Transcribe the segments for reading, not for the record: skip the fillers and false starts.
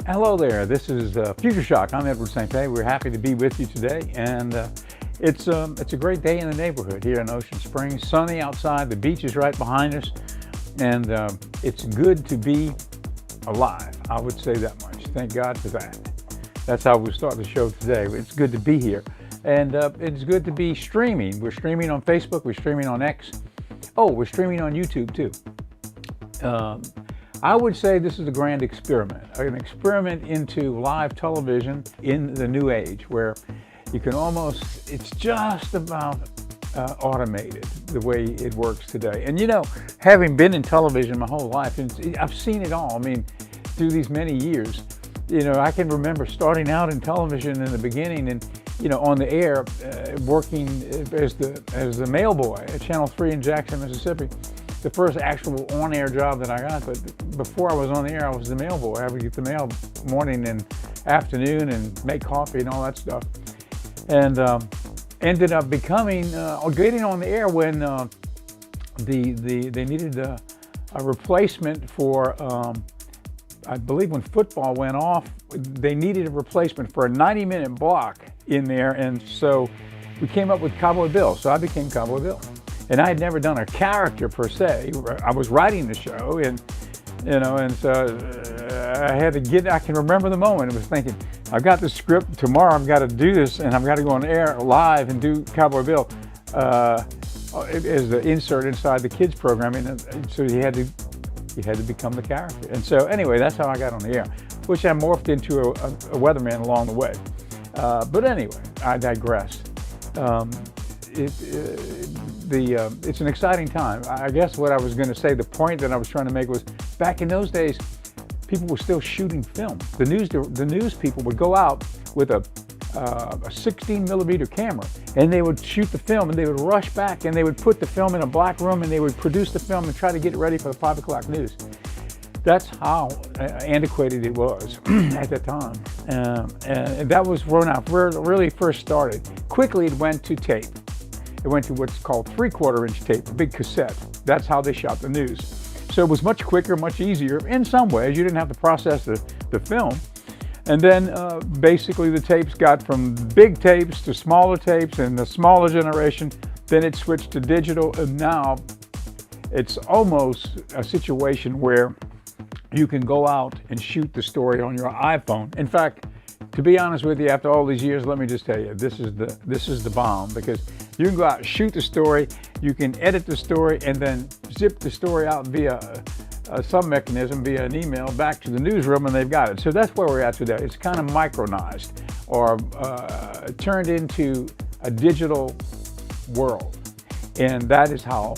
Hello there, this is Future Shock. I'm Edward St. Pé. We're happy to be with you today, and it's a great day in the neighborhood here in Ocean Springs. Sunny outside, the beach is right behind us, and it's good to be alive. I would say that much. Thank God for that. That's how we'll start the show today. It's good to be here, and it's good to be streaming. We're streaming on Facebook, we're streaming on X. Oh, we're streaming on YouTube too. I would say this is a grand experiment, an experiment into live television in the new age, where you can almost, it's just about automated the way it works today. And you know, having been in television my whole life, I've seen it all. I mean, through these many years, you know, I can remember starting out in television in the beginning and, you know, on the air, working as the mail boy at Channel 3 in Jackson, Mississippi. The first actual on-air job that I got, but before I was on the air, I was the mail boy. I would get the mail morning and afternoon and make coffee and all that stuff. And ended up becoming, getting on the air when they needed a replacement for, I believe when football went off, they needed a replacement for a 90-minute block in there, and so we came up with Cowboy Bill, so I became Cowboy Bill. And I had never done a character per se. I was writing the show, and you know, and so I had to get. I can remember the moment. I was thinking, I've got the script. Tomorrow I've got to do this, and I've got to go on air live and do Cowboy Bill as the insert inside the kids programming. And so you had to become the character. And so anyway, that's how I got on the air, which I morphed into a weatherman along the way. But anyway, I digress. It's an exciting time. I guess what I was going to say, the point that I was trying to make was, back in those days, people were still shooting film. The news people would go out with a 16 millimeter camera, and they would shoot the film, and they would rush back, and they would put the film in a black room, and they would produce the film and try to get it ready for the 5 o'clock news. That's how antiquated it was at that time. And that was when I really first started. Quickly, it went to tape. It went to what's called 3/4 inch tape, a big cassette. That's how they shot the news. So it was much quicker, much easier in some ways. You didn't have to process the film. And then basically the tapes got from big tapes to smaller tapes, and the smaller generation, then it switched to digital, and now it's almost a situation where you can go out and shoot the story on your iPhone. In fact, to be honest with you, after all these years, let me just tell you, this is the bomb, because you can go out and shoot the story, you can edit the story, and then zip the story out via some mechanism, via an email, back to the newsroom, and they've got it. So that's where we're at today. It's kind of micronized, or turned into a digital world. And that is how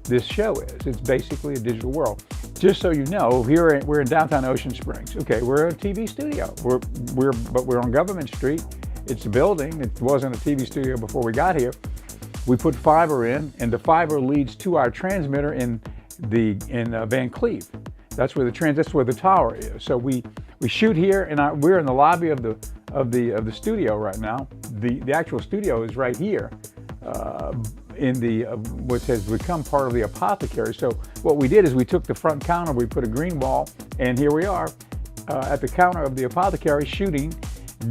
this show is. It's basically a digital world. Just so you know, we're in downtown Ocean Springs. Okay, we're a TV studio. But we're on Government Street. It's a building. It wasn't a TV studio before we got here. We put fiber in, and the fiber leads to our transmitter in Van Cleve. That's where the tower is. So we shoot here, and we're in the lobby of the studio right now. The actual studio is right here. In what has become part of the apothecary. So what we did is we took the front counter, we put a green wall, and here we are at the counter of the apothecary, shooting,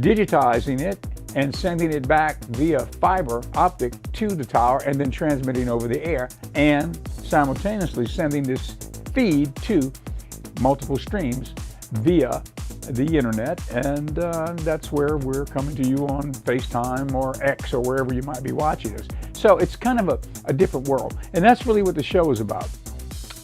digitizing it, and sending it back via fiber optic to the tower, and then transmitting over the air, and simultaneously sending this feed to multiple streams via the internet. And that's where we're coming to you on FaceTime or X or wherever you might be watching us. So it's kind of a different world. And that's really what the show is about.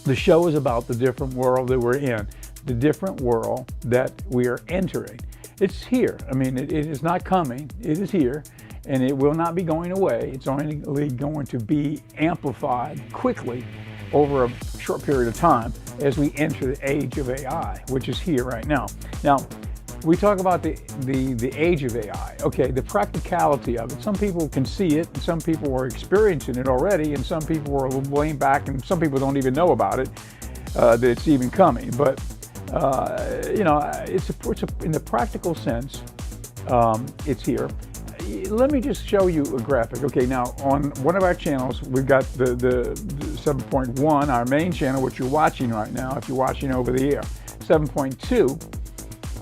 The show is about the different world that we're in, the different world that we are entering. It's here. I mean, it is not coming. It is here, and it will not be going away. It's only going to be amplified quickly over a short period of time as we enter the age of AI, which is here right now. Now, we talk about the age of AI. Okay, the practicality of it. Some people can see it, and some people are experiencing it already, and some people are laying back, and some people don't even know about it, that it's even coming. But you know, it's in the practical sense, it's here. Let me just show you a graphic. Okay, now on one of our channels, we've got the 7.1, our main channel, which you're watching right now, if you're watching over the air. 7.2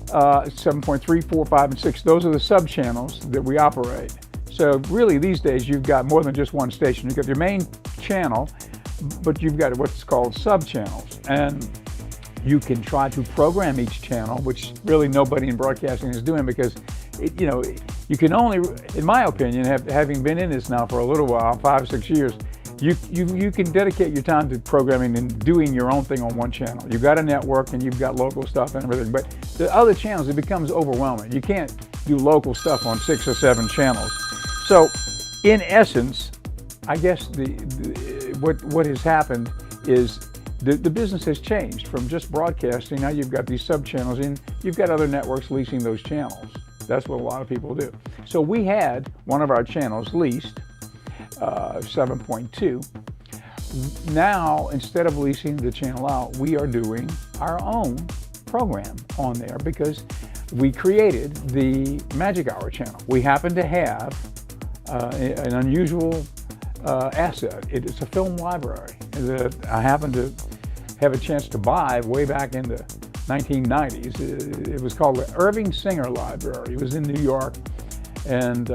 7.3, 4, 5, and 6. Those are the sub-channels that we operate. So really these days you've got more than just one station. You've got your main channel, but you've got what's called sub-channels. And you can try to program each channel, which really nobody in broadcasting is doing, because you can only, in my opinion, having been in this now for a little while, 5 or 6 years, you can dedicate your time to programming and doing your own thing on one channel. You've got a network and you've got local stuff and everything, but the other channels, it becomes overwhelming. You can't do local stuff on 6 or 7 channels. So in essence, I guess what has happened is the business has changed from just broadcasting. Now you've got these sub-channels and you've got other networks leasing those channels. That's what a lot of people do. So we had one of our channels leased, 7.2. Now, instead of leasing the channel out, we are doing our own program on there because we created the Magic Hour channel. We happen to have an unusual asset. It's a film library that I happened to have a chance to buy way back in the 1990s. It was called the Irving Singer Library. It was in New York. And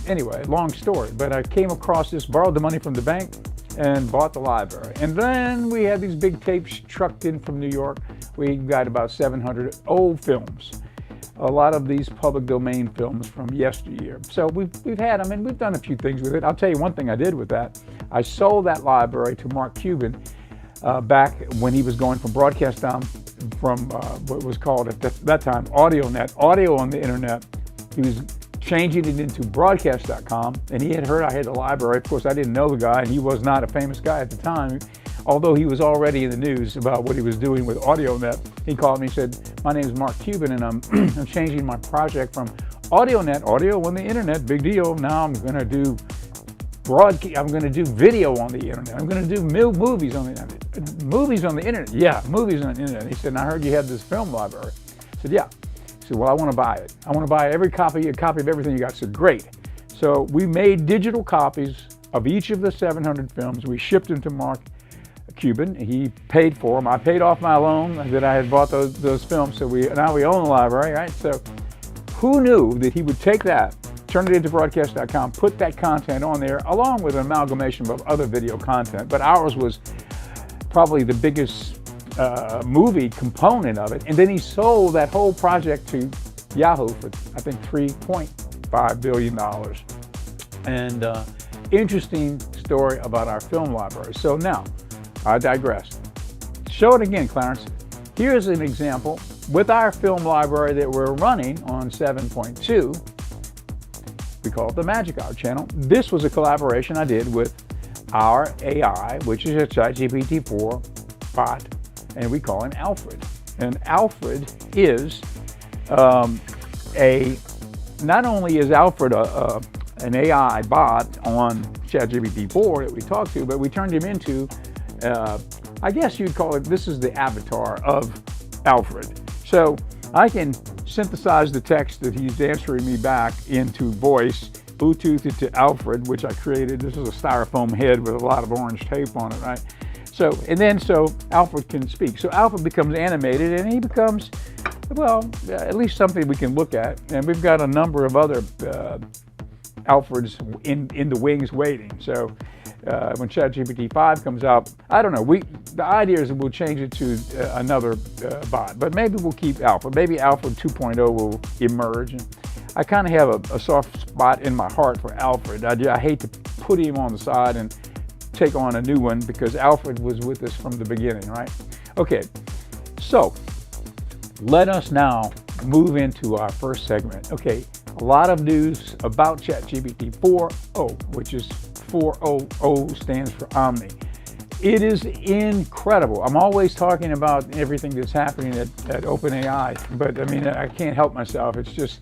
anyway, long story, but I came across this, borrowed the money from the bank and bought the library. And then we had these big tapes trucked in from New York. We got about 700 old films. A lot of these public domain films from yesteryear. So we've had them and we've done a few things with it. I'll tell you one thing I did with that. I sold that library to Mark Cuban back when he was going from broadcast down from what was called at that time AudioNet, audio on the internet. He was changing it into broadcast.com, and he had heard I had a library. Of course, I didn't know the guy, and he was not a famous guy at the time, although he was already in the news about what he was doing with AudioNet. He called me and said, "My name is Mark Cuban, and I'm changing my project from AudioNet, audio on the internet, big deal. Now I'm going to do I'm going to do video on the internet. I'm going to do movies on the internet." "Movies on the internet?" "Yeah, movies on the internet." He said, "And I heard you have this film library." I said, "Yeah." He said, "Well, I want to buy it. I want to buy a copy of everything you got." I said, "Great." So we made digital copies of each of the 700 films. We shipped them to Mark Cuban. He paid for them. I paid off my loan that I had bought those films. So now we own the library, right? So who knew that he would take that, turn it into broadcast.com, put that content on there, along with an amalgamation of other video content. But ours was probably the biggest movie component of it. And then he sold that whole project to Yahoo for, I think, $3.5 billion. And interesting story about our film library. So now, I digress. Show it again, Clarence. Here's an example with our film library that we're running on 7.2. We call it the Magic Hour channel. This was a collaboration I did with our AI, which is a ChatGPT-4 bot, and we call him Alfred. And Alfred is not only is Alfred an AI bot on ChatGPT-4 that we talked to, but we turned him into, I guess you'd call it, this is the avatar of Alfred. So I can synthesize the text that he's answering me back into voice, Bluetooth it to Alfred, which I created. This is a styrofoam head with a lot of orange tape on it, right? So Alfred can speak. So Alfred becomes animated, and he becomes, well, at least something we can look at. And we've got a number of other Alfreds in the wings waiting. So when ChatGPT-5 comes out, I don't know. The idea is that we'll change it to another bot, but maybe we'll keep Alfred. Maybe Alfred 2.0 will emerge. And I kind of have a soft spot in my heart for Alfred. I hate to put him on the side and take on a new one because Alfred was with us from the beginning, right? Okay, so let us now move into our first segment. Okay, a lot of news about ChatGPT 4.0, which is 4.0 stands for Omni. It is incredible. I'm always talking about everything that's happening at OpenAI, but I mean, I can't help myself. It's just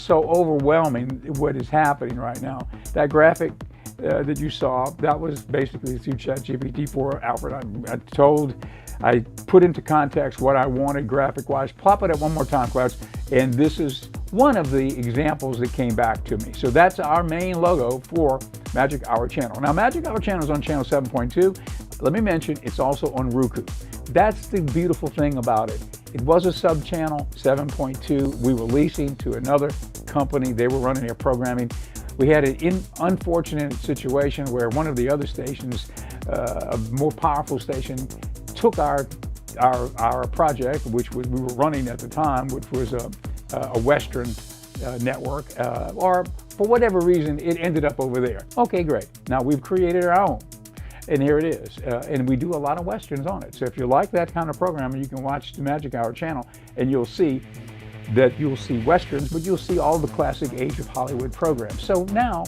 so overwhelming what is happening right now. That graphic that you saw, that was basically through ChatGPT-4 Alfred. I put into context what I wanted graphic-wise. Plop it up one more time, Klaus, and this is one of the examples that came back to me. So that's our main logo for Magic Hour channel. Now, Magic Hour channel is on channel 7.2. Let me mention, it's also on Roku. That's the beautiful thing about it. It was a sub-channel, 7.2. We were leasing to another company. They were running their programming. We had an unfortunate situation where one of the other stations, a more powerful station, took our project, which we were running at the time, which was a Western network, or for whatever reason, it ended up over there. Okay, great. Now we've created our own. And here it is. And we do a lot of Westerns on it. So if you like that kind of programming, you can watch the Magic Hour channel and you'll see Westerns, but you'll see all the classic Age of Hollywood programs. So now,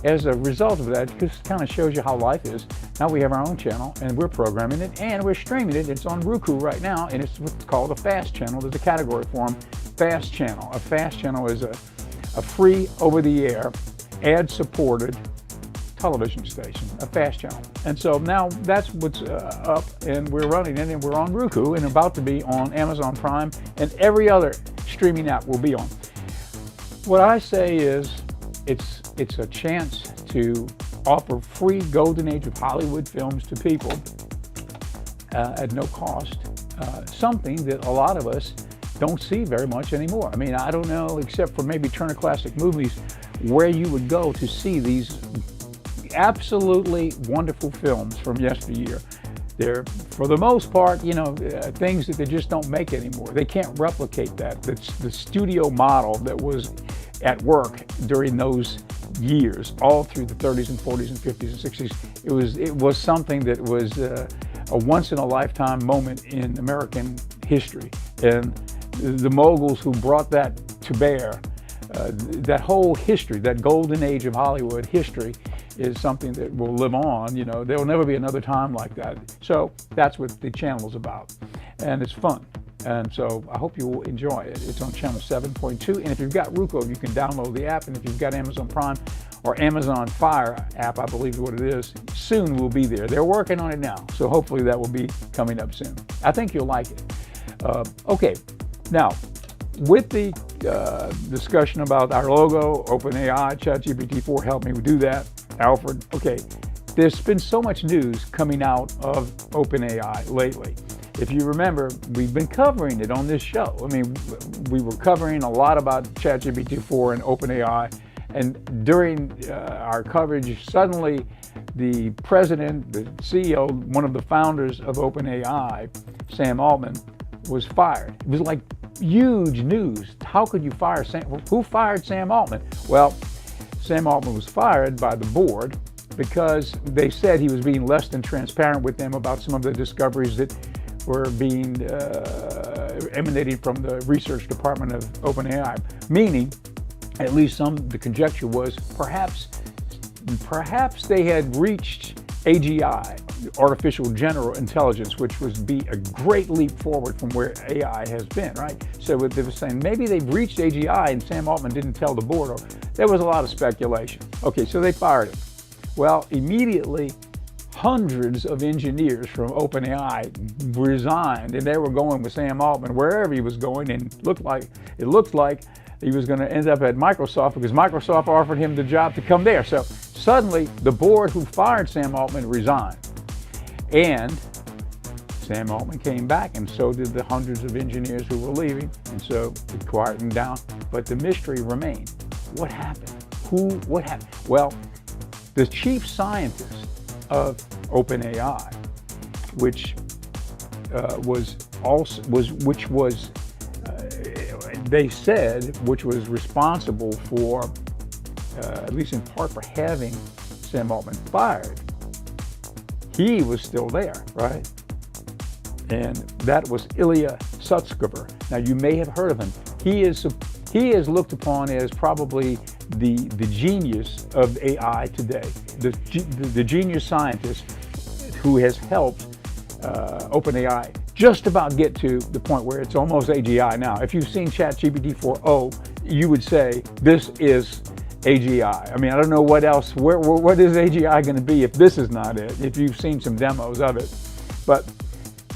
as a result of that, it just kind of shows you how life is. Now we have our own channel and we're programming it and we're streaming it. It's on Roku right now and it's what's called a FAST channel. There's a category for them. FAST channel. A FAST channel is a free over-the-air, ad-supported television station, a FAST channel. And so now that's what's up and we're running it and we're on Roku and about to be on Amazon Prime and every other streaming app will be on. What I say is it's a chance to offer free golden age of Hollywood films to people at no cost, something that a lot of us don't see very much anymore. I mean, I don't know, except for maybe Turner Classic Movies, where you would go to see these absolutely wonderful films from yesteryear. They're, for the most part, things that they just don't make anymore. They can't replicate that. That's the studio model that was at work during those years, all through the 30s and 40s and 50s and 60s. It was something that was a once-in-a-lifetime moment in American history. And the moguls who brought that to bear, that whole history, that golden age of Hollywood history, is something that will live on. There will never be another time like that. So that's what the channel is about. And it's fun. And so I hope you will enjoy it. It's on channel 7.2. And if you've got Roku, you can download the app. And if you've got Amazon Prime or Amazon Fire app, I believe is what it is, soon we'll be there. They're working on it now. So hopefully that will be coming up soon. I think you'll like it. Okay, now with the discussion about our logo, OpenAI, ChatGPT-4 helped me do that. Alfred, okay, there's been so much news coming out of OpenAI lately. If you remember, we've been covering it on this show. I mean, we were covering a lot about ChatGPT-4 and OpenAI, and during our coverage, suddenly the president, the CEO, one of the founders of OpenAI, Sam Altman, was fired. It was like huge news. How could you fire Sam? Who fired Sam Altman? Well, Sam Altman was fired by the board because they said he was being less than transparent with them about some of the discoveries that were being emanating from the research department of OpenAI. Meaning, at least the conjecture was perhaps they had reached AGI, artificial general intelligence, which would be a great leap forward from where AI has been, right? So they were saying maybe they've reached AGI and Sam Altman didn't tell the board. Or there was a lot of speculation. Okay, so they fired him. Well, immediately, hundreds of engineers from OpenAI resigned, and they were going with Sam Altman wherever he was going, and it looked like he was going to end up at Microsoft because Microsoft offered him the job to come there. So suddenly, the board who fired Sam Altman resigned. And Sam Altman came back, and so did the hundreds of engineers who were leaving, and so it quieted down. But the mystery remained. What happened? What happened? Well, the chief scientist of OpenAI, which was responsible for, at least in part, for having Sam Altman fired. He was still there, right? And that was Ilya Sutskever. Now, you may have heard of him. He is looked upon as probably the genius of AI today, the genius scientist who has helped OpenAI just about get to the point where it's almost AGI now. If you've seen ChatGPT-4o, you would say this is AGI. I mean, I don't know what else, what is AGI going to be if this is not it, if you've seen some demos of it. But,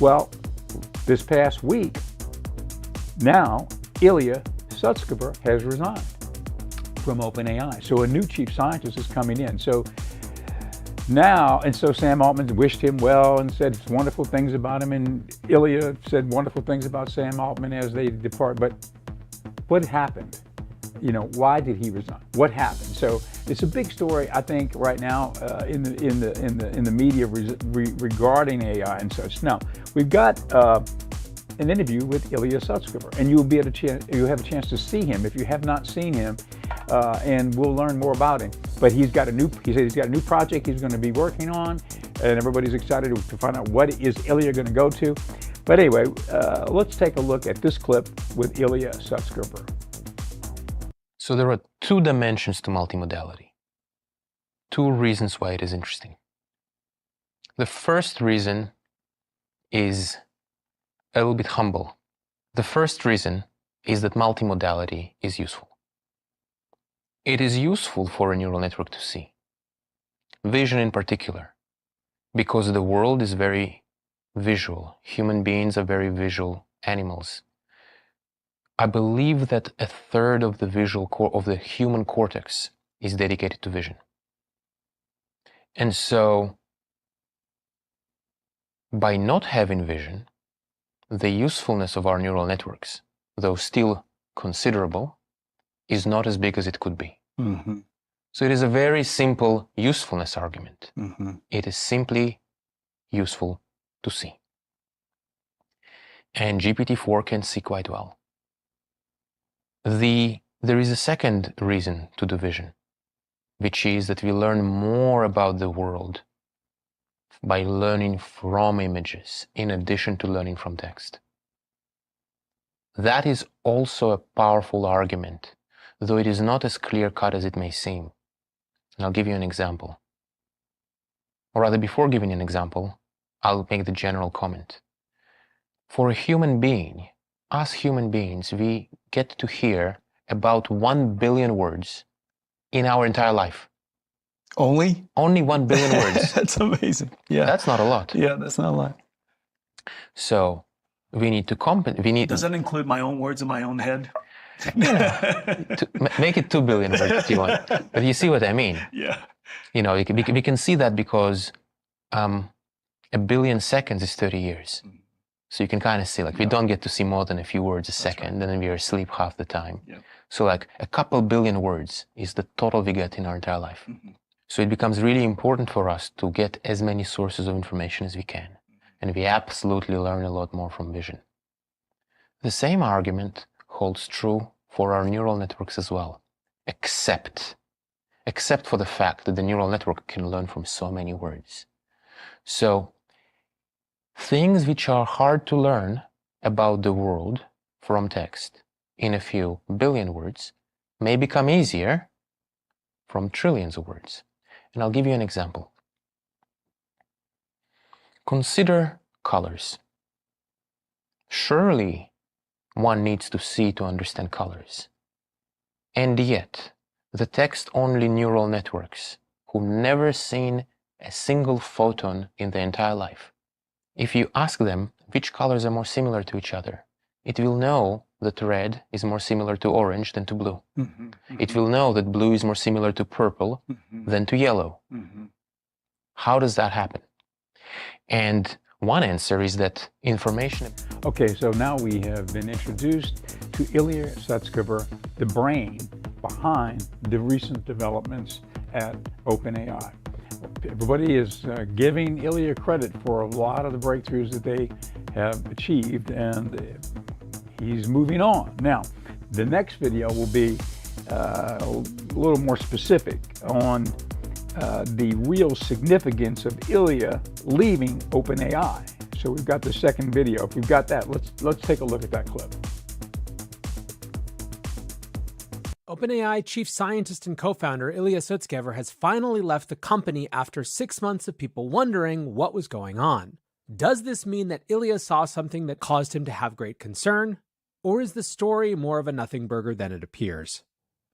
well, this past week, now Ilya Sutskever has resigned from OpenAI. So a new chief scientist is coming in. So Now, and so Sam Altman wished him well and said wonderful things about him, and Ilya said wonderful things about Sam Altman as they depart. But what happened? You know, why did he resign? What happened? So it's a big story, I think, right now in the media regarding AI and such. Now we've got an interview with Ilya Sutskever, and you'll have a chance to see him if you have not seen him, and we'll learn more about him. But he said he's got a new project he's going to be working on, and everybody's excited to find out what is Ilya going to go to. But anyway, let's take a look at this clip with Ilya Sutskever. So there are two dimensions to multimodality, two reasons why it is interesting. The first reason is a little bit humble. The first reason is that multimodality is useful. It is useful for a neural network to see, vision in particular, because the world is very visual. Human beings are very visual animals. I believe that a third of the of the human cortex is dedicated to vision. And so, by not having vision, the usefulness of our neural networks, though still considerable, is not as big as it could be. Mm-hmm. So it is a very simple usefulness argument. Mm-hmm. It is simply useful to see. And GPT-4 can see quite well. There is a second reason to do vision, which is that we learn more about the world by learning from images in addition to learning from text. That is also a powerful argument, though it is not as clear-cut as it may seem. And I'll give you an example. Or rather, before giving an example, I'll make the general comment. For a human being, us human beings, we get to hear about 1 billion words in our entire life. Only? Only 1 billion words. That's amazing. Yeah. That's not a lot. Yeah, that's not a lot. So we need to compensate. Does that include my own words in my own head? Make it 2 billion words if you want. But you see what I mean. Yeah. You know, we can see that because 1 billion seconds is 30 years. So you can kind of see, like, we don't get to see more than a few words a second, and then we are asleep half the time. Yeah. So like a couple billion words is the total we get in our entire life. Mm-hmm. So it becomes really important for us to get as many sources of information as we can. And we absolutely learn a lot more from vision. The same argument holds true for our neural networks as well, except for the fact that the neural network can learn from so many words. So things which are hard to learn about the world from text in a few billion words may become easier from trillions of words. And I'll give you an example. Consider colors. Surely one needs to see to understand colors. And yet, the text-only neural networks who've never seen a single photon in their entire life, if you ask them which colors are more similar to each other, it will know that red is more similar to orange than to blue. Mm-hmm, mm-hmm. It will know that blue is more similar to purple than to yellow. Mm-hmm. How does that happen? And one answer is that information... Okay, so now we have been introduced to Ilya Sutskever, the brain behind the recent developments at OpenAI. Everybody is giving Ilya credit for a lot of the breakthroughs that they have achieved, and he's moving on. Now, the next video will be a little more specific on the real significance of Ilya leaving OpenAI. So we've got the second video. If we've got that, let's take a look at that clip. OpenAI chief scientist and co-founder Ilya Sutskever has finally left the company after 6 months of people wondering what was going on. Does this mean that Ilya saw something that caused him to have great concern? Or is the story more of a nothing burger than it appears?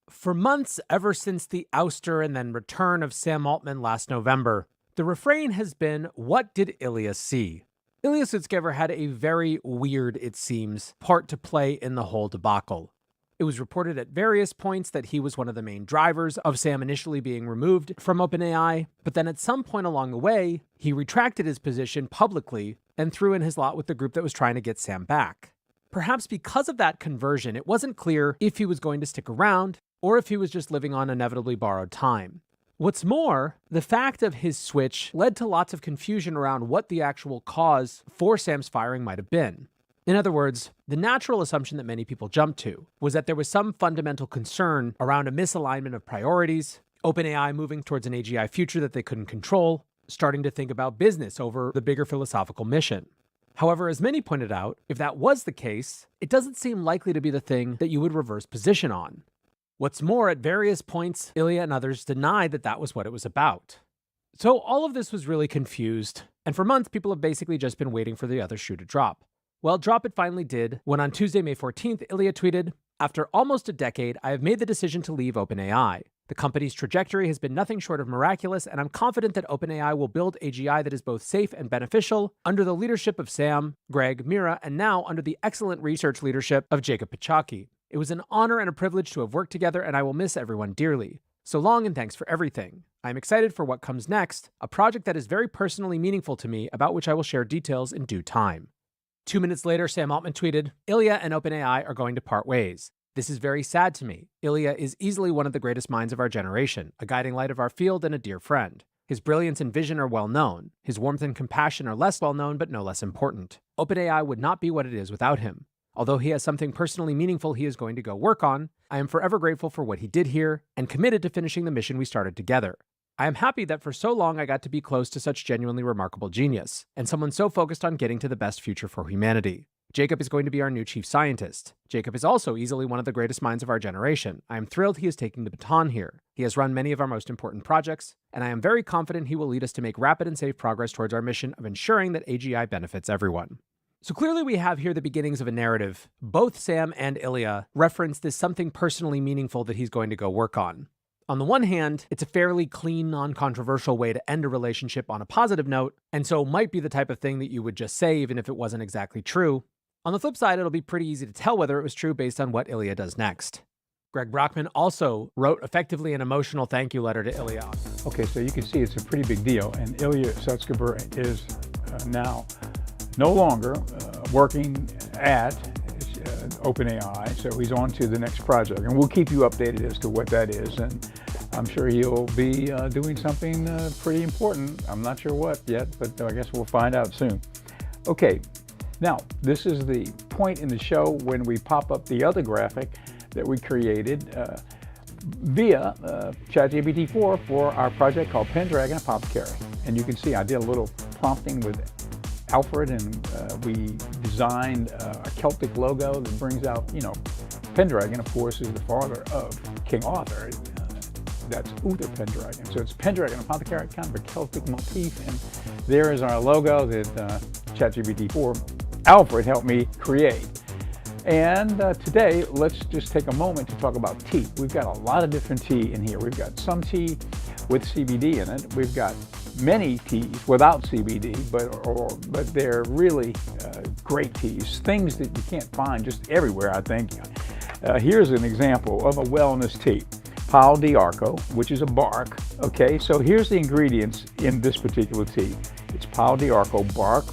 For months, ever since the ouster and then return of Sam Altman last November, the refrain has been, what did Ilya see? Ilya Sutskever had a very weird, it seems, part to play in the whole debacle. It was reported at various points that he was one of the main drivers of Sam initially being removed from OpenAI, but then at some point along the way, he retracted his position publicly and threw in his lot with the group that was trying to get Sam back. Perhaps because of that conversion, it wasn't clear if he was going to stick around or if he was just living on inevitably borrowed time. What's more, the fact of his switch led to lots of confusion around what the actual cause for Sam's firing might have been. In other words, the natural assumption that many people jumped to was that there was some fundamental concern around a misalignment of priorities, OpenAI moving towards an AGI future that they couldn't control, starting to think about business over the bigger philosophical mission. However, as many pointed out, if that was the case, it doesn't seem likely to be the thing that you would reverse position on. What's more, at various points, Ilya and others denied that that was what it was about. So all of this was really confused, and for months people have basically just been waiting for the other shoe to drop. Well, drop it finally did, when on Tuesday, May 14th, Ilya tweeted, "After almost a decade, I have made the decision to leave OpenAI. The company's trajectory has been nothing short of miraculous, and I'm confident that OpenAI will build AGI that is both safe and beneficial under the leadership of Sam, Greg, Mira, and now under the excellent research leadership of Jacob Pichocki. It was an honor and a privilege to have worked together, and I will miss everyone dearly. So long and thanks for everything. I'm excited for what comes next, a project that is very personally meaningful to me, about which I will share details in due time." 2 minutes later, Sam Altman tweeted, "Ilya and OpenAI are going to part ways. This is very sad to me. Ilya is easily one of the greatest minds of our generation, a guiding light of our field and a dear friend. His brilliance and vision are well known. His warmth and compassion are less well known, but no less important. OpenAI would not be what it is without him. Although he has something personally meaningful he is going to go work on, I am forever grateful for what he did here and committed to finishing the mission we started together. I am happy that for so long I got to be close to such genuinely remarkable genius, and someone so focused on getting to the best future for humanity. Jacob is going to be our new chief scientist. Jacob is also easily one of the greatest minds of our generation. I am thrilled he is taking the baton here. He has run many of our most important projects, and I am very confident he will lead us to make rapid and safe progress towards our mission of ensuring that AGI benefits everyone." So clearly we have here the beginnings of a narrative. Both Sam and Ilya reference this something personally meaningful that he's going to go work on. On the one hand, it's a fairly clean, non-controversial way to end a relationship on a positive note, and so might be the type of thing that you would just say even if it wasn't exactly true. On the flip side, it'll be pretty easy to tell whether it was true based on what Ilya does next. Greg Brockman also wrote effectively an emotional thank you letter to Ilya. Okay, so you can see it's a pretty big deal, and Ilya Sutskever is now no longer working at OpenAI, so he's on to the next project, and we'll keep you updated as to what that is, and I'm sure he'll be doing something pretty important. I'm not sure what yet, but I guess we'll find out soon. Okay, now this is the point in the show when we pop up the other graphic that we created via ChatGPT-4 for our project called Pendragon Apothecary. And you can see I did a little prompting with Alfred, and we designed a Celtic logo that brings out, Pendragon, of course, is the father of King Arthur. That's Uther Pendragon. So it's Pendragon Apothecary, kind of a Celtic motif. And there is our logo that ChatGPT-4 Alfred helped me create. And today, let's just take a moment to talk about tea. We've got a lot of different tea in here. We've got some tea with CBD in it. We've got many teas without CBD, but they're really great teas, things that you can't find just everywhere, I think. Here's an example of a wellness tea. Palo d'Arco, which is a bark. Okay, so here's the ingredients in this particular tea. It's Palo d'Arco bark,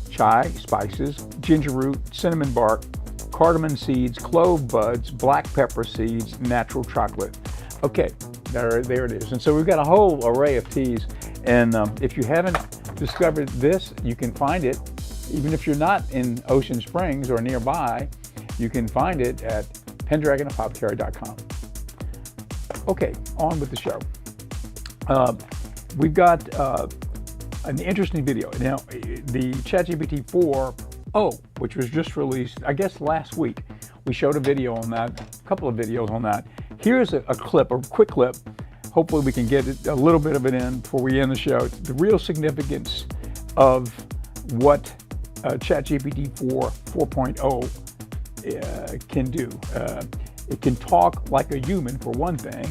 chai, spices, ginger root, cinnamon bark, cardamom seeds, clove buds, black pepper seeds, natural chocolate. Okay, there it is. And so we've got a whole array of teas. And if you haven't discovered this, you can find it, even if you're not in Ocean Springs or nearby, you can find it at pendragonapothecary.com. Okay, on with the show. We've got an interesting video. Now, the ChatGPT 4.0, which was just released, I guess last week, we showed a video on that, a couple of videos on that. Here's a clip, a quick clip. Hopefully we can get a little bit of it in before we end the show. It's the real significance of what ChatGPT 4.0 can do. It can talk like a human, for one thing.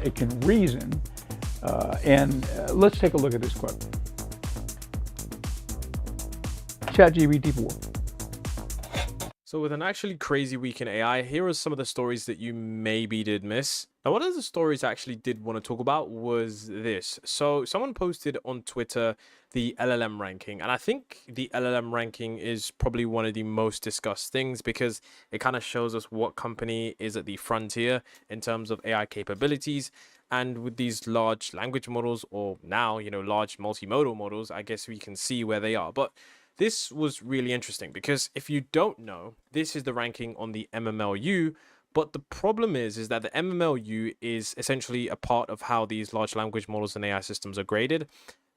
It can reason. Let's take a look at this clip. ChatGPT 4. So with an actually crazy week in AI, here are some of the stories that you maybe did miss. Now, one of the stories I actually did want to talk about was this. So someone posted on Twitter the LLM ranking, and I think the LLM ranking is probably one of the most discussed things because it kind of shows us what company is at the frontier in terms of AI capabilities. And with these large language models, or now, large multimodal models, I guess we can see where they are. But this was really interesting because if you don't know, this is the ranking on the MMLU. But the problem is that the MMLU is essentially a part of how these large language models and AI systems are graded.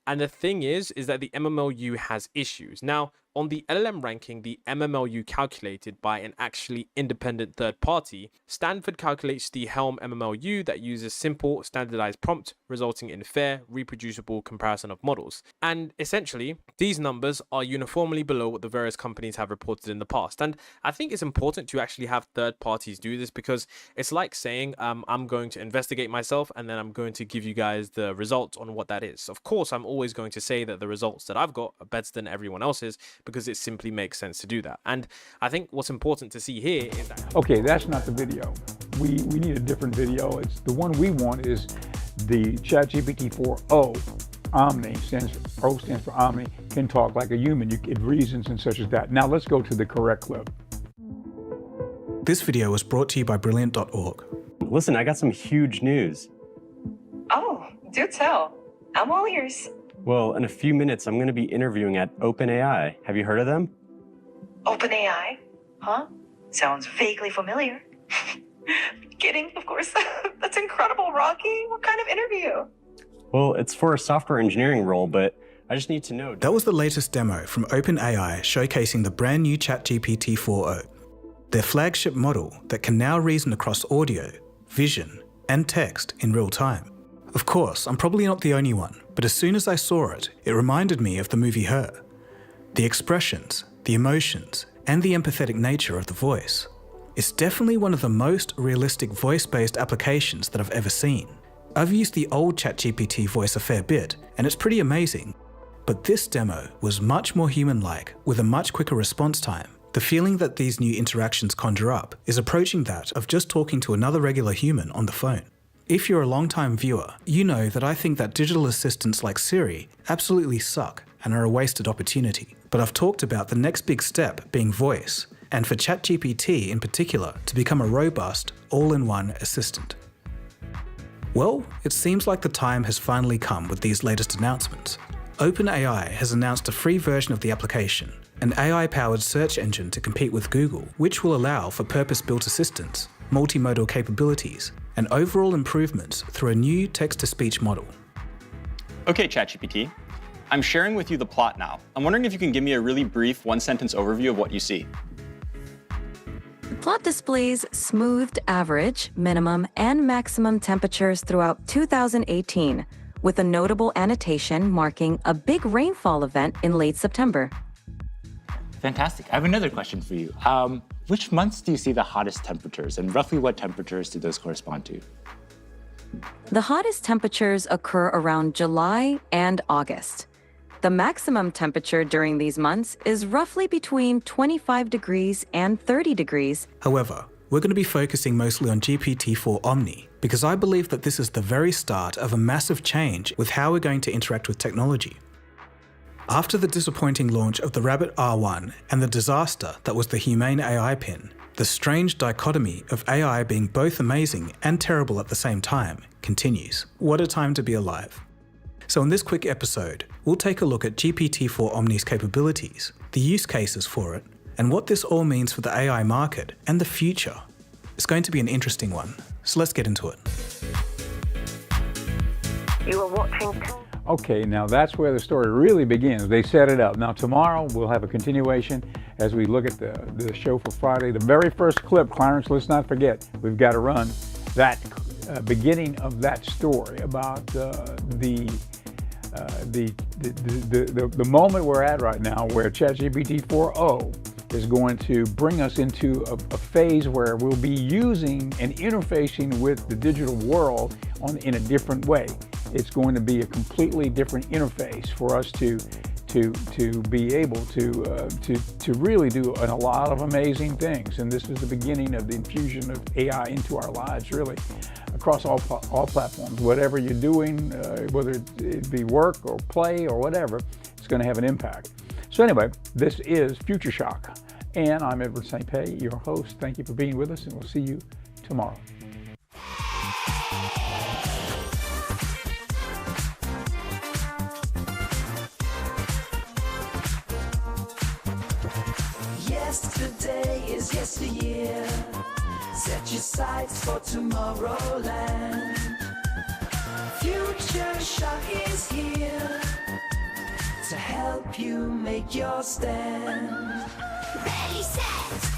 And the thing is that the MMLU has issues. Now, on the LLM ranking, the MMLU calculated by an actually independent third party, Stanford calculates the Helm MMLU that uses simple, standardized prompt, resulting in fair, reproducible comparison of models. And essentially, these numbers are uniformly below what the various companies have reported in the past. And I think it's important to actually have third parties do this because it's like saying, I'm going to investigate myself and then I'm going to give you guys the results on what that is. Of course, I'm always going to say that the results that I've got are better than everyone else's, because it simply makes sense to do that. And I think what's important to see here is that... Okay, that's not the video. We need a different video. It's the one we want is the ChatGPT 4o. Omni O stands for Omni, can talk like a human. It reasons and such as that. Now let's go to the correct clip. This video was brought to you by Brilliant.org. Listen, I got some huge news. Oh, do tell. I'm all ears. Well, in a few minutes, I'm going to be interviewing at OpenAI. Have you heard of them? OpenAI? Huh? Sounds vaguely familiar. Kidding, of course. That's incredible, Rocky. What kind of interview? Well, it's for a software engineering role, but I just need to know. That was the latest demo from OpenAI showcasing the brand new ChatGPT 4o, their flagship model that can now reason across audio, vision, and text in real time. Of course, I'm probably not the only one, but as soon as I saw it, it reminded me of the movie Her. The expressions, the emotions, and the empathetic nature of the voice. It's definitely one of the most realistic voice-based applications that I've ever seen. I've used the old ChatGPT voice a fair bit, and it's pretty amazing. But this demo was much more human-like, with a much quicker response time. The feeling that these new interactions conjure up is approaching that of just talking to another regular human on the phone. If you're a long-time viewer, you know that I think that digital assistants like Siri absolutely suck and are a wasted opportunity. But I've talked about the next big step being voice, and for ChatGPT in particular to become a robust, all-in-one assistant. Well, it seems like the time has finally come with these latest announcements. OpenAI has announced a free version of the application, an AI-powered search engine to compete with Google, which will allow for purpose-built assistance, multimodal capabilities, and overall improvements through a new text-to-speech model. Okay, ChatGPT, I'm sharing with you the plot now. I'm wondering if you can give me a really brief one-sentence overview of what you see. The plot displays smoothed average, minimum, and maximum temperatures throughout 2018, with a notable annotation marking a big rainfall event in late September. Fantastic. I have another question for you. Which months do you see the hottest temperatures, and roughly what temperatures do those correspond to? The hottest temperatures occur around July and August. The maximum temperature during these months is roughly between 25 degrees and 30 degrees. However, we're going to be focusing mostly on GPT-4 Omni, because I believe that this is the very start of a massive change with how we're going to interact with technology. After the disappointing launch of the Rabbit R1 and the disaster that was the Humane AI pin, the strange dichotomy of AI being both amazing and terrible at the same time continues. What a time to be alive. So in this quick episode, we'll take a look at GPT-4 Omni's capabilities, the use cases for it, and what this all means for the AI market and the future. It's going to be an interesting one, so let's get into it. You are watching. Okay, now that's where the story really begins. They set it up. Now tomorrow we'll have a continuation as we look at the show for Friday. The very first clip, Clarence, let's not forget, we've got to run that beginning of that story about the moment we're at right now, where ChatGPT 4o is going to bring us into a phase where we'll be using and interfacing with the digital world in a different way. It's going to be a completely different interface for us to to be able to really do a lot of amazing things. And this is the beginning of the infusion of AI into our lives, really, across all platforms. Whatever you're doing, whether it be work or play or whatever, it's going to have an impact. So anyway, this is Future Shock, and I'm Edward St. Pé, your host. Thank you for being with us, and we'll see you tomorrow. Yesterday is yesteryear. Set your sights for Tomorrowland. Future Shock is here to help you make your stand. Ready, set!